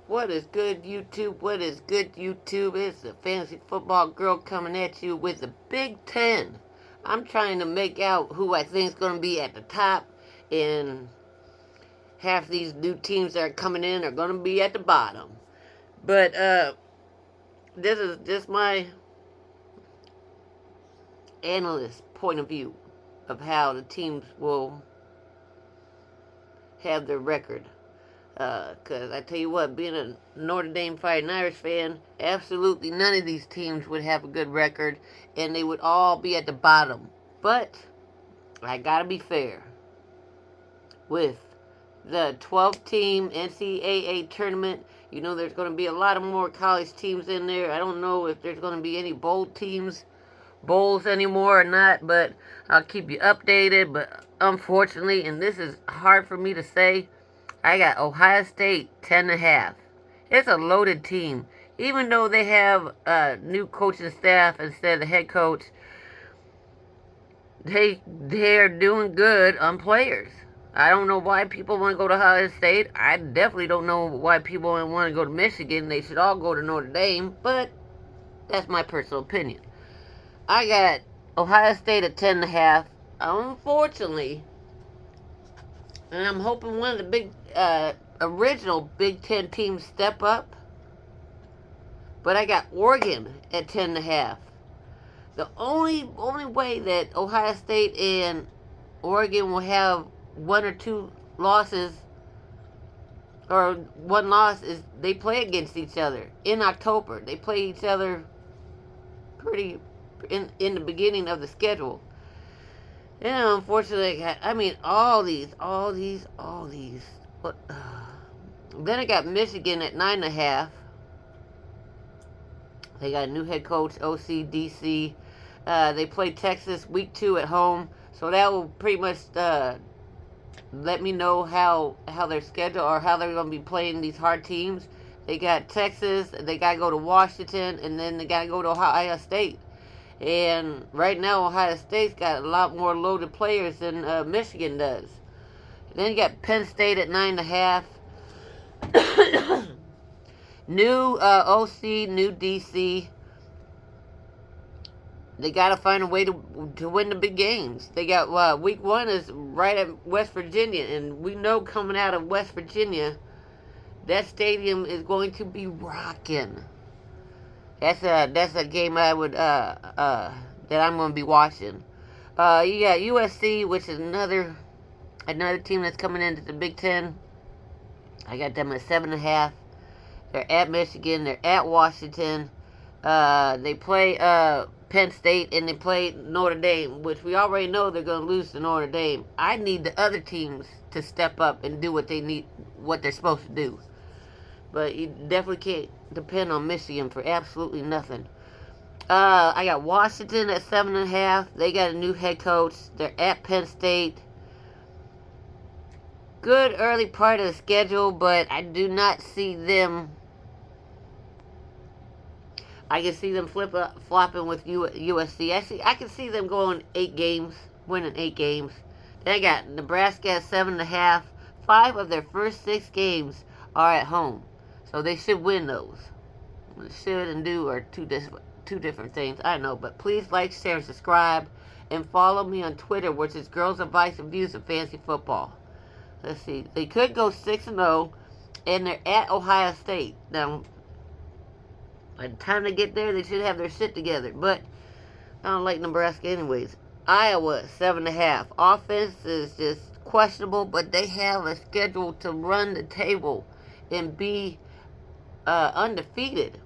What is good, YouTube? What is good, YouTube? It's the Fantasy Football Girl coming at you with the Big Ten. I'm trying to make out who I think is going to be at the top, and half these new teams that are coming in are going to be at the bottom. But this is just my analyst point of view of how the teams will have their record. Because I tell you what, being a Notre Dame Fighting Irish fan, absolutely none of these teams would have a good record, and they would all be at the bottom. But I gotta be fair. With the 12-team NCAA tournament, you know there's going to be a lot of more college teams in there. I don't know if there's going to be any bowls anymore or not, but I'll keep you updated. But unfortunately, and this is hard for me to say, I got Ohio State 10.5. It's a loaded team. Even though they have a new coaching staff instead of the head coach, they're doing good on players. I don't know why people want to go to Ohio State. I definitely don't know why people want to go to Michigan. They should all go to Notre Dame, but that's my personal opinion. I got Ohio State at 10.5. Unfortunately, and I'm hoping one of the big original Big Ten teams step up. But I got Oregon at 10.5. The only way that Ohio State and Oregon will have one or two losses, or one loss, is they play against each other in October. They play each other pretty in the beginning of the schedule. And unfortunately, I mean, all these. What? Then I got Michigan at 9.5. They got a new head coach, OCDC. They play Texas week 2 at home, so that will pretty much let me know how their schedule, or how they're going to be playing these hard teams. They got Texas, they got to go to Washington, and then they got to go to Ohio State. And right now, Ohio State's got a lot more loaded players than Michigan does. And then you got Penn State at 9.5. New OC, new DC. They got to find a way to win the big games. They got week 1 is right at West Virginia, and we know coming out of West Virginia, that stadium is going to be rocking. That's a game I would that I'm going to be watching. You got USC, which is another team that's coming into the Big Ten. I got them at 7.5. They're at Michigan. They're at Washington. They play Penn State, and they play Notre Dame, which we already know they're going to lose to Notre Dame. I need the other teams to step up and do what they're supposed to do. But you definitely can't depend on Michigan for absolutely nothing. I got Washington at 7.5. They got a new head coach. They're at Penn State. Good early part of the schedule, but I do not see them. I can see them flopping with USC. Actually, I can see them going 8 games, winning 8 games. Then I got Nebraska at 7.5. 5 of their first 6 games are at home, so they should win those. Should and do are two different things, I know. But please like, share, and subscribe, and follow me on Twitter, which is Girls Advice and Views of Fantasy Football. Let's see. They could go 6-0, and they're at Ohio State. Now, by the time they get there, they should have their shit together. But I don't like Nebraska anyways. Iowa, 7.5. Offense is just questionable, but they have a schedule to run the table and be undefeated.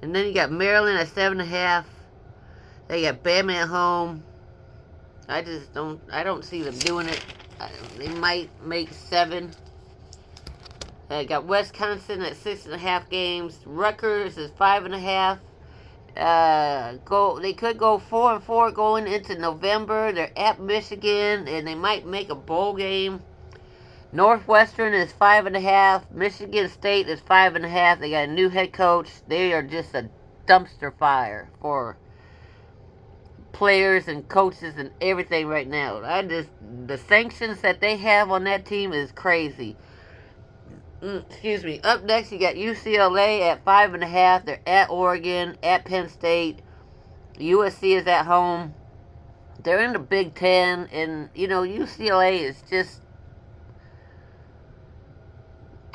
And then you got Maryland at 7.5. They got Bama at home. I don't see them doing it. They might make 7. I got Wisconsin at 6.5 games. Rutgers is 5.5. They could go 4-4 going into November. They're at Michigan, and they might make a bowl game. Northwestern is 5.5. Michigan State is 5.5. They got a new head coach. They are just a dumpster fire for players and coaches and everything right now. The sanctions that they have on that team is crazy. Excuse me. Up next, you got UCLA at 5.5. They're at Oregon, at Penn State. USC is at home. They're in the Big Ten, and UCLA is just.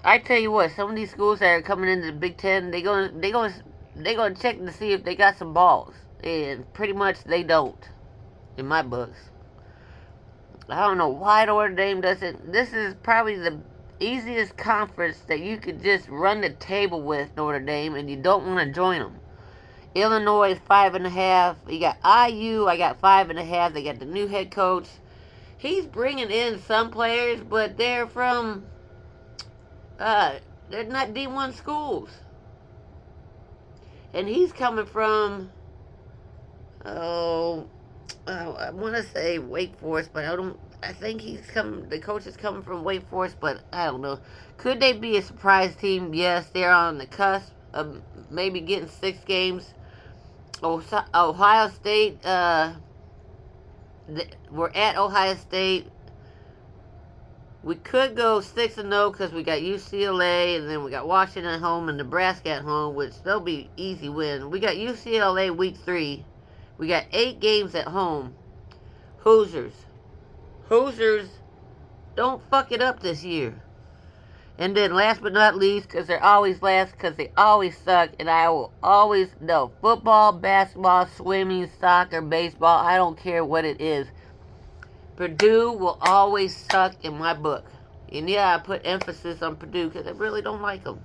I tell you what, some of these schools that are coming into the Big Ten, they're gonna check to see if they got some balls, and pretty much they don't, in my books. I don't know why Notre Dame doesn't. This is probably the easiest conference that you could just run the table with, Notre Dame, and you don't want to join them. Illinois is 5.5. You got IU. I got 5.5. They got the new head coach. He's bringing in some players, but they're from. They're not D1 schools, and he's coming from. I want to say Wake Forest, but I think the coach is coming from Wake Forest, but I don't know. Could they be a surprise team? Yes, they're on the cusp of maybe getting 6 games. Ohio State, we're at Ohio State. We could go 6-0 because we got UCLA, and then we got Washington at home and Nebraska at home, which they'll be easy win. We got UCLA week 3. We got 8 games at home. Hoosiers, don't fuck it up this year. And then last but not least, because they're always last, because they always suck, and I will always know, football, basketball, swimming, soccer, baseball, I don't care what it is. Purdue will always suck in my book. And yeah, I put emphasis on Purdue because I really don't like them.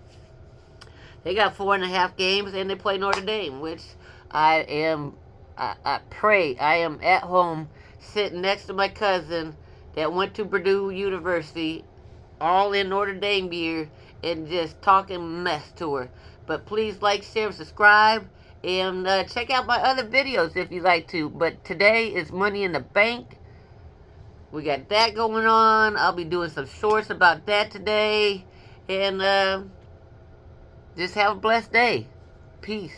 They got 4.5 games, and they play Notre Dame, which I pray. I am at home sitting next to my cousin that went to Purdue University, all in Notre Dame gear, and just talking mess to her. But please like, share, subscribe, and check out my other videos if you like to. But today is Money in the Bank. We got that going on. I'll be doing some shorts about that today. And just have a blessed day. Peace.